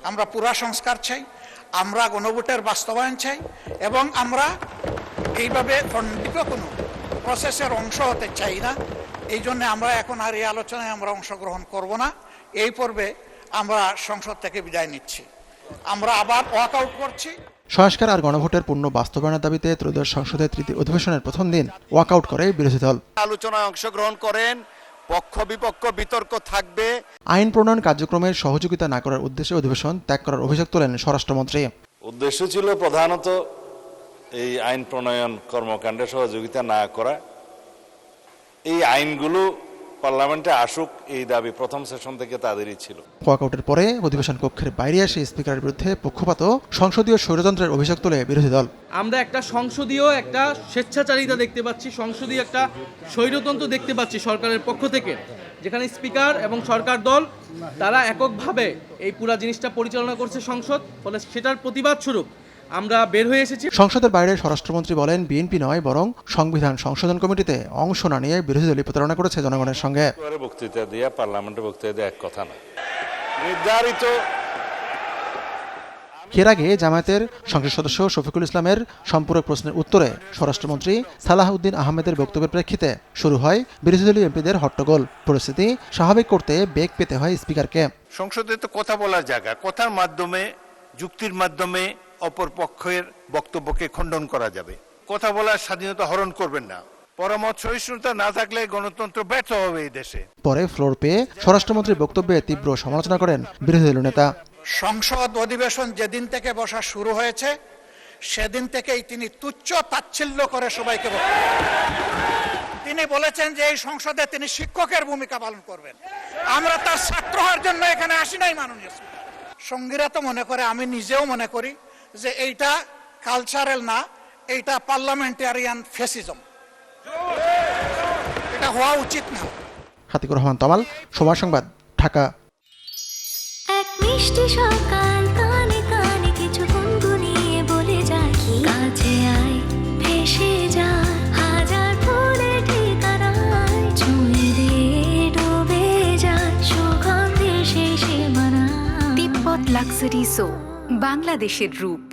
আমরা পুরা সংস্কার চাই, আমরা গণভোটের বাস্তবায়ন চাই, এবং আমরা এইভাবে খণ্ডিত কোনো প্রসেসের অংশ হতে চাই না। এই জন্য আমরা এখন আর এই আলোচনায় আমরা অংশগ্রহণ করব না। এই পর্বে আমরা সংসদ থেকে বিদায় নিচ্ছি। আমরা আবার ওয়াকআউট করছি। সংস্কার আর গণভোটের পূর্ণ বাস্তবায়নের দাবিতে ত্রয়োদশ সংসদের তৃতীয় অধিবেশনের প্রথম দিন ওয়াকআউট করে বিরোধী দল। আলোচনায় অংশগ্রহণ করেন, পক্ষ বিপক্ষ বিতর্ক থাকবে। আইন প্রণয়ন কার্যক্রমের সহযোগিতা না করার উদ্দেশ্যে অধিবেশন ত্যাগ করার অভিযোগ তোলেন স্বরাষ্ট্রমন্ত্রী। উদ্দেশ্য ছিল প্রধানত এই আইন প্রণয়ন কর্মকাণ্ডে সহযোগিতা না করা। এই আইনগুলো পার্লামেন্টে আসুক, এই দাবি প্রথম সেশন থেকে তাদেরই ছিল। ওয়াকআউটের পরে অধিবেশন কক্ষের বাইরে এসে স্পিকারের বিরুদ্ধে পক্ষপাত সংসদীয় স্বৈরতন্ত্রের অভিযোগ তোলে বিরোধী দল। আমরা একটা সংসদীয় একটা স্বেচ্ছাচারিতা দেখতে পাচ্ছি, সংসদীয় একটা স্বৈরতন্ত্র দেখতে পাচ্ছি সরকারের পক্ষ থেকে, যেখানে স্পিকার এবং সরকার দল তারা এককভাবে এই পুরা জিনিসটা পরিচালনা করছে সংসদ। ফলে সেটার প্রতিবাদ স্বরূপ আমরা বের হয়ে এসেছি। সংসদের বাইরে স্বরাষ্ট্রমন্ত্রী বলেন, বিএনপি নয় বরং সংবিধান সংশোধন কমিটিতে অংশ না নিয়ে বিরোধী দলই প্রতারণা করেছে জনগণের সঙ্গে। বক্তৃতা দিয়ে পার্লামেন্টে বক্তৃতা দিয়ে এক কথা না, নির্ধারিত। এর আগে জামায়াতের সংসদ সদস্য শফিকুল ইসলামের সম্পূরক প্রশ্নের উত্তরে স্বরাষ্ট্রমন্ত্রী সালাহউদ্দিন আহমেদের বক্তব্যের প্রেক্ষিতে শুরু হয় বিরোধী দলীয় এমপিদের হট্টগোল। পরিস্থিতি স্বাভাবিক করতে বেগ পেতে হয় স্পিকারকে। সংসদে তো কথা বলার জায়গা, কথার মাধ্যমে যুক্তির মাধ্যমে অপর পক্ষের বক্তব্যকে খণ্ডন করা যাবে। কথা বলার স্বাধীনতা হরণ করবেন না। পরামর্শ সহিষ্ণুতা না থাকলে গণতন্ত্র ব্যর্থ হবে এই দেশে। পরে ফ্লোর পেয়ে স্বরাষ্ট্রমন্ত্রীর বক্তব্যে তীব্র সমালোচনা করেন বিরোধী দলীয় নেতা। সংসদ অধিবেশন যেদিন থেকে বসা শুরু হয়েছে সেদিন থেকেই তিনি তুচ্ছ তাচ্ছিল্য করে সবাইকে তিনি বলেছেন যে এই সংসদে তিনি শিক্ষকের ভূমিকা পালন করবেন। আমরা তার ছাত্র হওয়ার জন্য এখানে আসি নাই মাননীয় স্পিকার। সঙ্গীরা তো মনে করে, আমি নিজেও মনে করি যে এইটা কালচারাল না, এইটা পার্লামেন্টারিয়ান ফ্যাসিজম। এটা হওয়া উচিত না। হাতিকুর রহমান তমাল, সময় সংবাদ, ঢাকা। এক মিষ্টি সকাল, কানে কানে কিছু গুনগুনিয়ে বলে যায়, কাছে আয় ভেসে যায় হাজার ফুলের ঠিকানায়, ছুঁয়ে দিয়ে ডুবে যায় সুগন্ধে সেই সীমানায়। তিব্বত লাক্সারি সো, বাংলাদেশের রূপ।